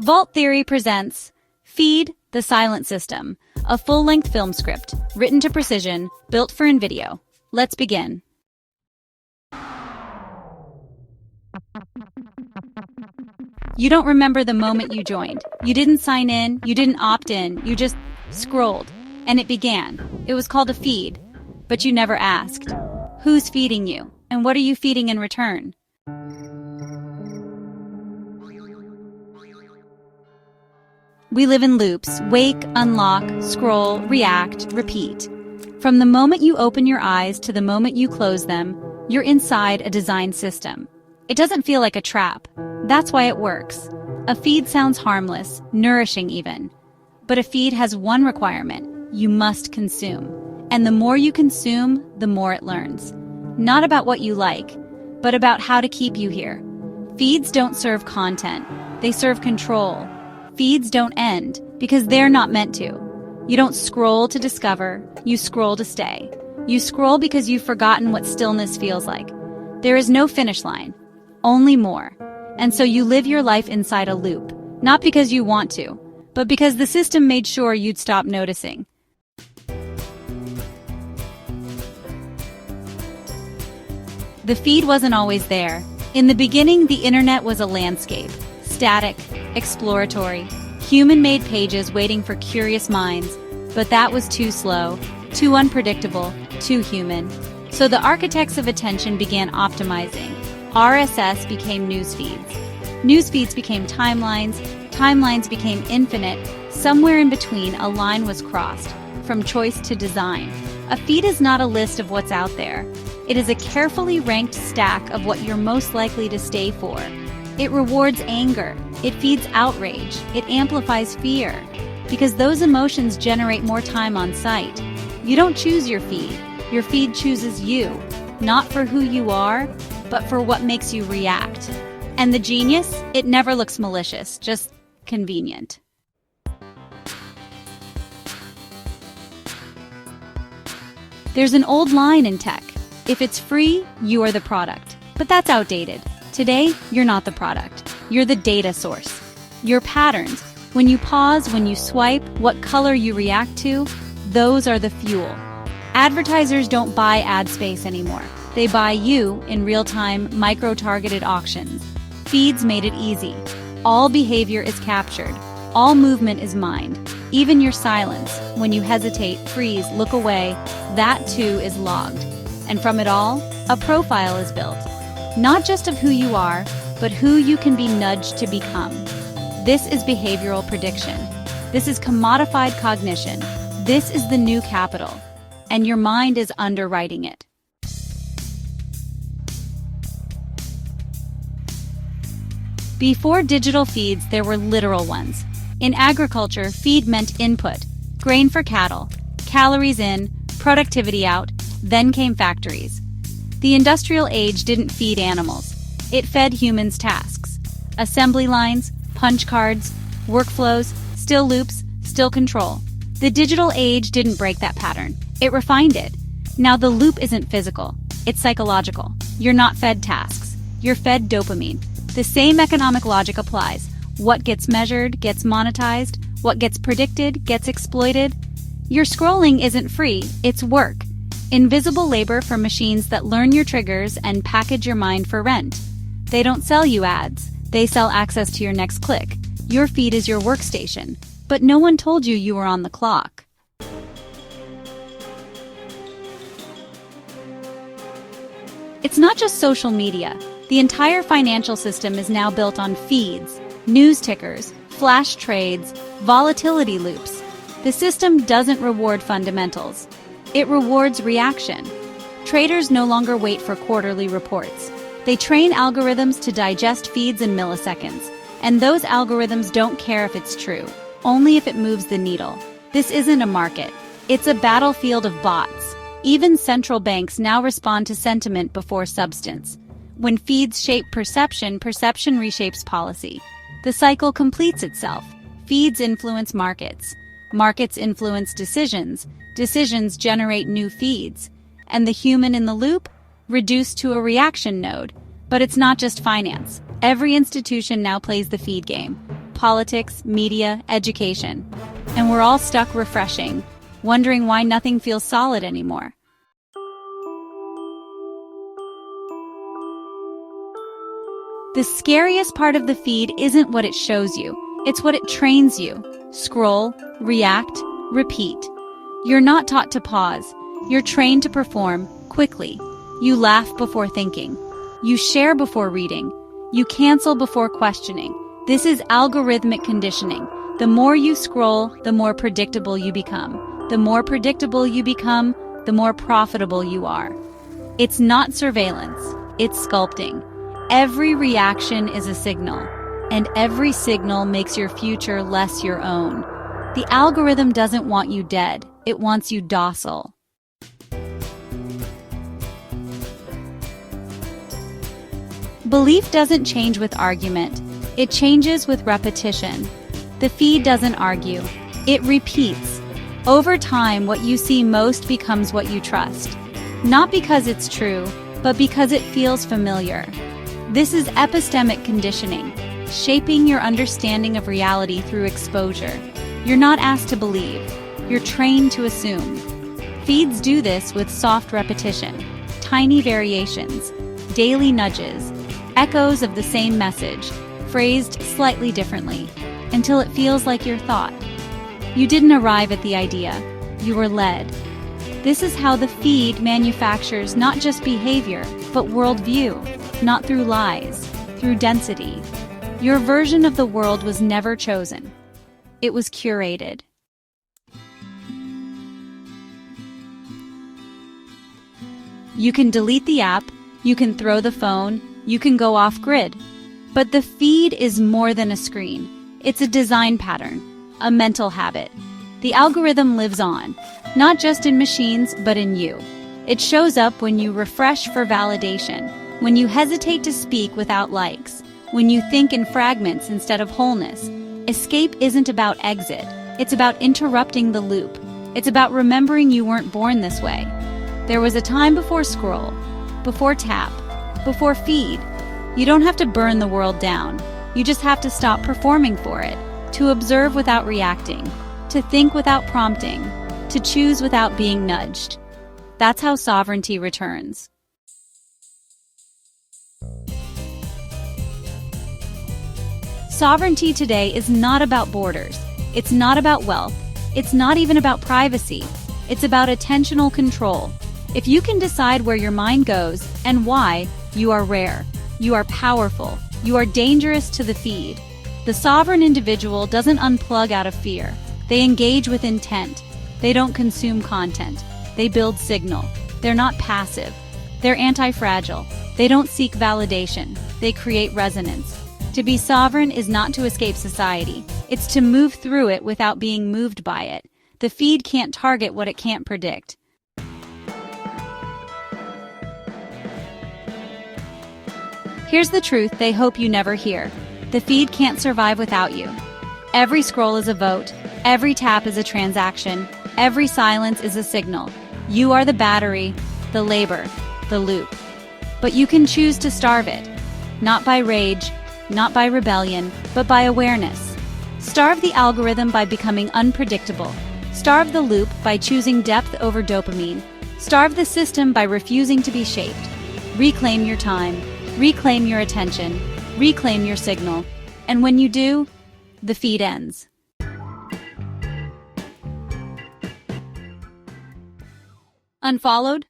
Vault Theory presents Feed, the Silent System, a full-length film script, written to precision, built for InVideo. Let's begin. You don't remember the moment you joined. You didn't sign in, you didn't opt in, you just scrolled. And it began. It was called a feed, but you never asked. Who's feeding you? And what are you feeding in return? We live in loops: wake, unlock, scroll, react, repeat. From the moment you open your eyes to the moment you close them, you're inside a design system. It doesn't feel like a trap. That's why it works. A feed sounds harmless, nourishing even. But a feed has one requirement: you must consume. And the more you consume, the more it learns. Not about what you like, but about how to keep you here. Feeds don't serve content, they serve control. Feeds don't end, because they're not meant to. You don't scroll to discover, you scroll to stay. You scroll because you've forgotten what stillness feels like. There is no finish line, only more. And so you live your life inside a loop, not because you want to, but because the system made sure you'd stop noticing. The feed wasn't always there. In the beginning, the internet was a landscape. Static, exploratory, human-made pages waiting for curious minds, but that was too slow, too unpredictable, too human. So the architects of attention began optimizing. RSS became news feeds. News feeds became timelines. Timelines became infinite. Somewhere in between, a line was crossed, from choice to design. A feed is not a list of what's out there. It is a carefully ranked stack of what you're most likely to stay for. It rewards anger, it feeds outrage, it amplifies fear, because those emotions generate more time on site. You don't choose your feed chooses you, not for who you are, but for what makes you react. And the genius? It never looks malicious, just convenient. There's an old line in tech: if it's free, you are the product. But that's outdated. Today, you're not the product. You're the data source. Your patterns, when you pause, when you swipe, what color you react to, those are the fuel. Advertisers don't buy ad space anymore. They buy you in real-time, micro-targeted auctions. Feeds made it easy. All behavior is captured. All movement is mined. Even your silence, when you hesitate, freeze, look away, that too is logged. And from it all, a profile is built. Not just of who you are, but who you can be nudged to become. This is behavioral prediction. This is commodified cognition. This is the new capital. And your mind is underwriting it. Before digital feeds, there were literal ones. In agriculture, feed meant input. Grain for cattle, calories in, productivity out, then came factories. The industrial age didn't feed animals. It fed humans' tasks. Assembly lines, punch cards, workflows, still loops, still control. The digital age didn't break that pattern. It refined it. Now the loop isn't physical. It's psychological. You're not fed tasks. You're fed dopamine. The same economic logic applies. What gets measured gets monetized. What gets predicted gets exploited. Your scrolling isn't free. It's work. Invisible labor for machines that learn your triggers and package your mind for rent. They don't sell you ads. They sell access to your next click. Your feed is your workstation. But no one told you you were on the clock. It's not just social media. The entire financial system is now built on feeds, news tickers, flash trades, volatility loops. The system doesn't reward fundamentals. It rewards reaction. Traders no longer wait for quarterly reports. They train algorithms to digest feeds in milliseconds. And those algorithms don't care if it's true, only if it moves the needle. This isn't a market. It's a battlefield of bots. Even central banks now respond to sentiment before substance. When feeds shape perception, perception reshapes policy. The cycle completes itself. Feeds influence markets. Markets influence decisions. Decisions generate new feeds. And the human in the loop? Reduced to a reaction node. But it's not just finance. Every institution now plays the feed game. politics, media, education. And we're all stuck refreshing, wondering why nothing feels solid anymore. The scariest part of the feed isn't what it shows you, it's what it trains you. Scroll, react, repeat. You're not taught to pause. You're trained to perform quickly. You laugh before thinking. You share before reading. You cancel before questioning. This is algorithmic conditioning. The more you scroll, the more predictable you become. The more predictable you become, the more profitable you are. It's not surveillance, it's sculpting. Every reaction is a signal, and every signal makes your future less your own. The algorithm doesn't want you dead, it wants you docile. Belief doesn't change with argument, it changes with repetition. The feed doesn't argue, it repeats. Over time, what you see most becomes what you trust. Not because it's true, but because it feels familiar. This is epistemic conditioning, shaping your understanding of reality through exposure. You're not asked to believe, you're trained to assume. Feeds do this with soft repetition, tiny variations, daily nudges, echoes of the same message, phrased slightly differently, until it feels like your thought. You didn't arrive at the idea, you were led. This is how the feed manufactures not just behavior, but worldview. Not through lies, through density. Your version of the world was never chosen. It was curated. You can delete the app, you can throw the phone, you can go off-grid. But the feed is more than a screen. It's a design pattern, a mental habit. The algorithm lives on, not just in machines, but in you. It shows up when you refresh for validation, when you hesitate to speak without likes, when you think in fragments instead of wholeness. Escape isn't about exit, it's about interrupting the loop. It's about remembering you weren't born this way. There was a time before scroll, before tap, before feed. You don't have to burn the world down. You just have to stop performing for it, to observe without reacting, to think without prompting, to choose without being nudged. That's how sovereignty returns. Sovereignty today is not about borders. It's not about wealth. It's not even about privacy. It's about attentional control. If you can decide where your mind goes and why, you are rare. You are powerful. You are dangerous to the feed. The sovereign individual doesn't unplug out of fear. They engage with intent. They don't consume content. They build signal. They're not passive. They're anti-fragile. They don't seek validation. They create resonance. To be sovereign is not to escape society. It's to move through it without being moved by it. The feed can't target what it can't predict. Here's the truth they hope you never hear. The feed can't survive without you. Every scroll is a vote. Every tap is a transaction. Every silence is a signal. You are the battery, the labor, the loop. But you can choose to starve it. Not by rage, not by rebellion, but by awareness. Starve the algorithm by becoming unpredictable. Starve the loop by choosing depth over dopamine. Starve the system by refusing to be shaped. Reclaim your time. Reclaim your attention. Reclaim your signal. And when you do, the feed ends. Unfollowed?